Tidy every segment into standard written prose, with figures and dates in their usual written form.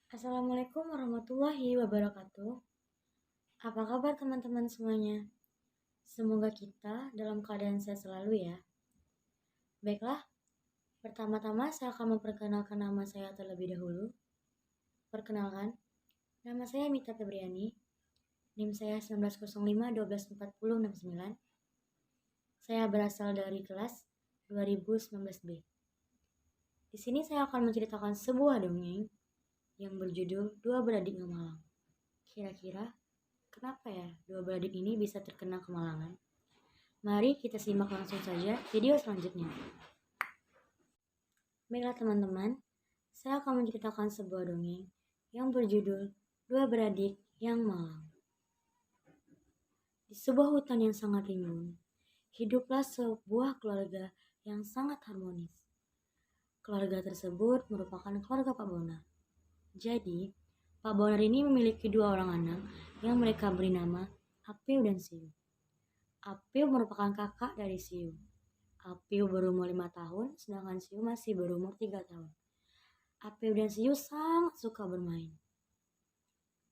Assalamualaikum warahmatullahi wabarakatuh. Apa kabar teman-teman semuanya? Semoga kita dalam keadaan sehat selalu ya. Baiklah, pertama-tama saya akan memperkenalkan nama saya terlebih dahulu. Perkenalkan, nama saya Mita Febriani. NIM saya 1905 Saya berasal dari kelas 2019B. Di sini saya akan menceritakan sebuah dongeng yang berjudul Dua Beradik Ngemalang. Kira-kira kenapa ya dua beradik ini bisa terkena kemalangan? Mari kita simak langsung saja video selanjutnya. Baiklah teman-teman, saya akan menceritakan sebuah dongeng yang berjudul Dua Beradik yang Malang. Di sebuah hutan yang sangat rimbun, hiduplah sebuah keluarga yang sangat harmonis. Keluarga tersebut merupakan keluarga Pak Bonar. Jadi, Pak Bonar ini memiliki dua orang anak yang mereka beri nama Apiu dan Siu. Apiu merupakan kakak dari Siu. Apiu berumur 5 tahun, sedangkan Siu masih berumur 3 tahun. Apiu dan Siu sangat suka bermain.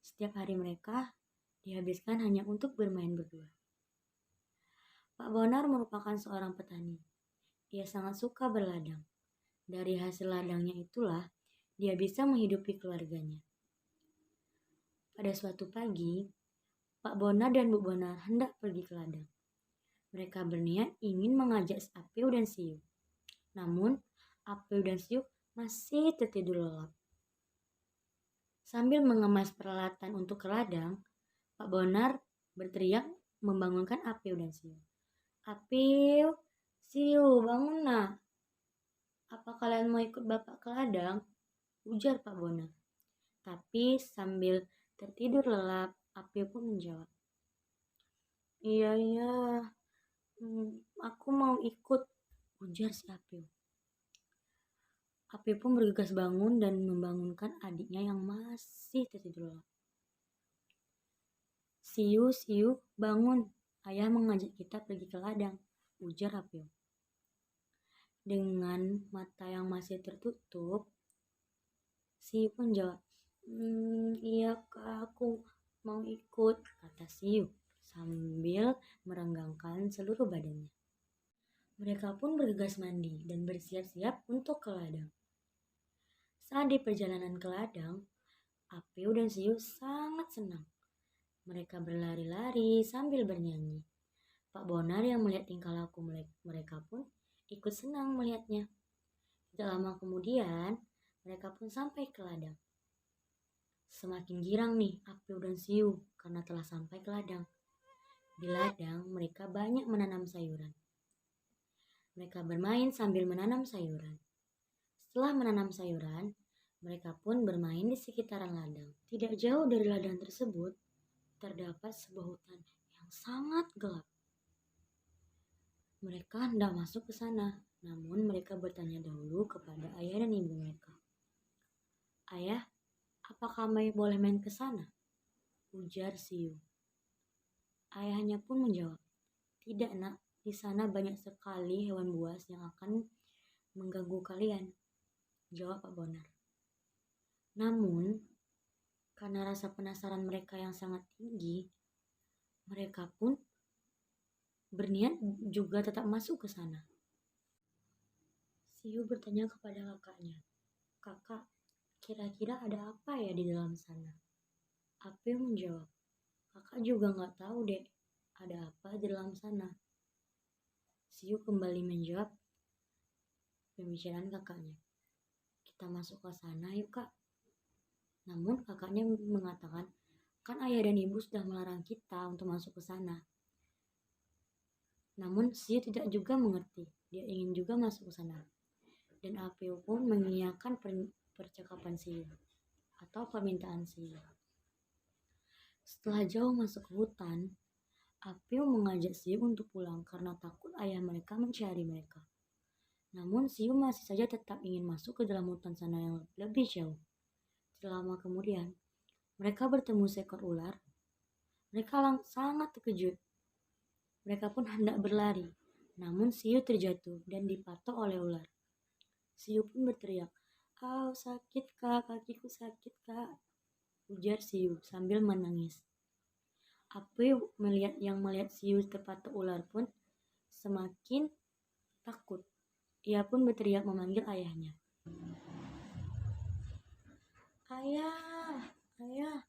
Setiap hari mereka dihabiskan hanya untuk bermain berdua. Pak Bonar merupakan seorang petani. Ia sangat suka berladang. Dari hasil ladangnya itulah dia bisa menghidupi keluarganya. Pada suatu pagi, Pak Bonar dan Bu Bonar hendak pergi ke ladang. Mereka berniat ingin mengajak Apiu dan Siu. Namun, Apiu dan Siu masih tertidur lelap. Sambil mengemas peralatan untuk ke ladang, Pak Bonar berteriak membangunkan Apiu dan Siu. Apiu, Siu, bangun nak. Apa kalian mau ikut bapak ke ladang? Ujar Pak Bonar. Tapi sambil tertidur lelap, Apiu pun menjawab. Iya, aku mau ikut, ujar si Apiu. Apiu pun bergegas bangun dan membangunkan adiknya yang masih tertidur lelap. Siu, bangun. Ayah mengajak kita pergi ke ladang, ujar Apiu. Dengan mata yang masih tertutup, Siu pun jawab, iya kak, aku mau ikut, kata Siu sambil merenggangkan seluruh badannya. Mereka pun bergegas mandi dan bersiap-siap untuk ke ladang. Saat di perjalanan ke ladang, Apiu dan Siu sangat senang. Mereka berlari-lari sambil bernyanyi. Pak Bonar yang melihat tingkah laku mereka pun ikut senang melihatnya. Tidak lama kemudian, mereka pun sampai ke ladang. Semakin girang nih Apiu dan Siu karena telah sampai ke ladang. Di ladang, mereka banyak menanam sayuran. Mereka bermain sambil menanam sayuran. Setelah menanam sayuran, mereka pun bermain di sekitaran ladang. Tidak jauh dari ladang tersebut, terdapat sebuah hutan yang sangat gelap. Mereka hendak masuk ke sana, namun mereka bertanya dahulu kepada ayah dan ibu mereka. Ayah, apakah kami boleh main ke sana? Ujar Siu. Ayahnya pun menjawab, tidak nak, di sana banyak sekali hewan buas yang akan mengganggu kalian, jawab Pak Bonar. Namun, karena rasa penasaran mereka yang sangat tinggi, mereka pun berniat juga tetap masuk ke sana. Siu bertanya kepada kakaknya, kakak, kira-kira ada apa ya di dalam sana? Apiu menjawab, kakak juga gak tahu dek, ada apa di dalam sana. Siu kembali menjawab pembicaraan kakaknya. Kita masuk ke sana yuk kak. Namun kakaknya mengatakan, kan ayah dan ibu sudah melarang kita untuk masuk ke sana. Namun Siu tidak juga mengerti, dia ingin juga masuk ke sana. Dan Apiu pun mengiyakan percakapan Siu atau permintaan Siu. Setelah jauh masuk ke hutan, Apiu mengajak Siu untuk pulang karena takut ayah mereka mencari mereka. Namun Siu masih saja tetap ingin masuk ke dalam hutan sana yang lebih jauh. Tidak lama kemudian, mereka bertemu seekor ular. Mereka sangat terkejut. Mereka pun hendak berlari, namun Siu terjatuh dan dipatok oleh ular. Siu pun berteriak, "Au, sakit kak, kakiku sakit kak," ujar Siu sambil menangis. April melihat Siu terpatok ular pun semakin takut. Ia pun berteriak memanggil ayahnya. "Ayah, ayah!"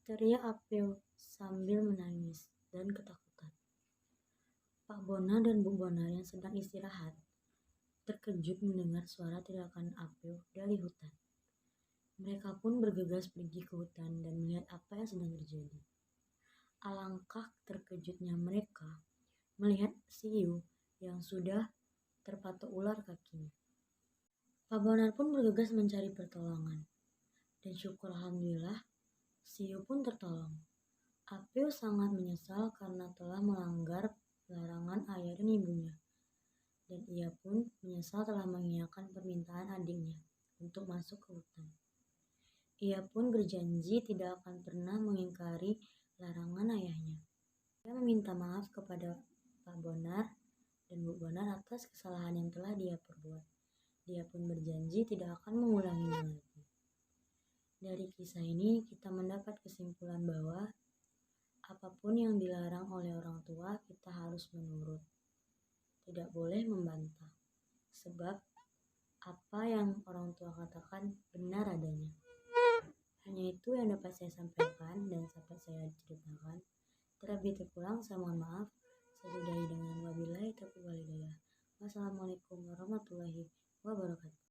teriak April sambil menangis dan ketakutan. Pak Bonar dan Bu Bonar yang sedang istirahat terkejut mendengar suara teriakan April dari hutan. Mereka pun bergegas pergi ke hutan dan melihat apa yang sedang terjadi. Alangkah terkejutnya mereka melihat Siu yang sudah terpatok ular kakinya. Pak Bonar pun bergegas mencari pertolongan. Dan syukur alhamdulillah, Siu pun tertolong. April sangat menyesal karena telah melanggar larangan ayah dan ibunya. Dan ia pun menyesal telah mengiyakan permintaan adiknya untuk masuk ke hutan. Ia pun berjanji tidak akan pernah mengingkari larangan ayahnya. Ia meminta maaf kepada Pak Bonar dan Bu Bonar atas kesalahan yang telah dia perbuat. Dia pun berjanji tidak akan mengulanginya lagi. Dari kisah ini kita mendapat kesimpulan bahwa apapun yang dilarang oleh orang tua kita harus menurut. Tidak boleh membantah. Sebab apa yang orang tua katakan benar adanya. Hanya itu yang dapat saya sampaikan dan dapat saya ceritakan. Terlebih terkurang saya mohon maaf. Saya sudahi dengan wabillahi taufiq wal hidayah. Wassalamualaikum warahmatullahi wabarakatuh.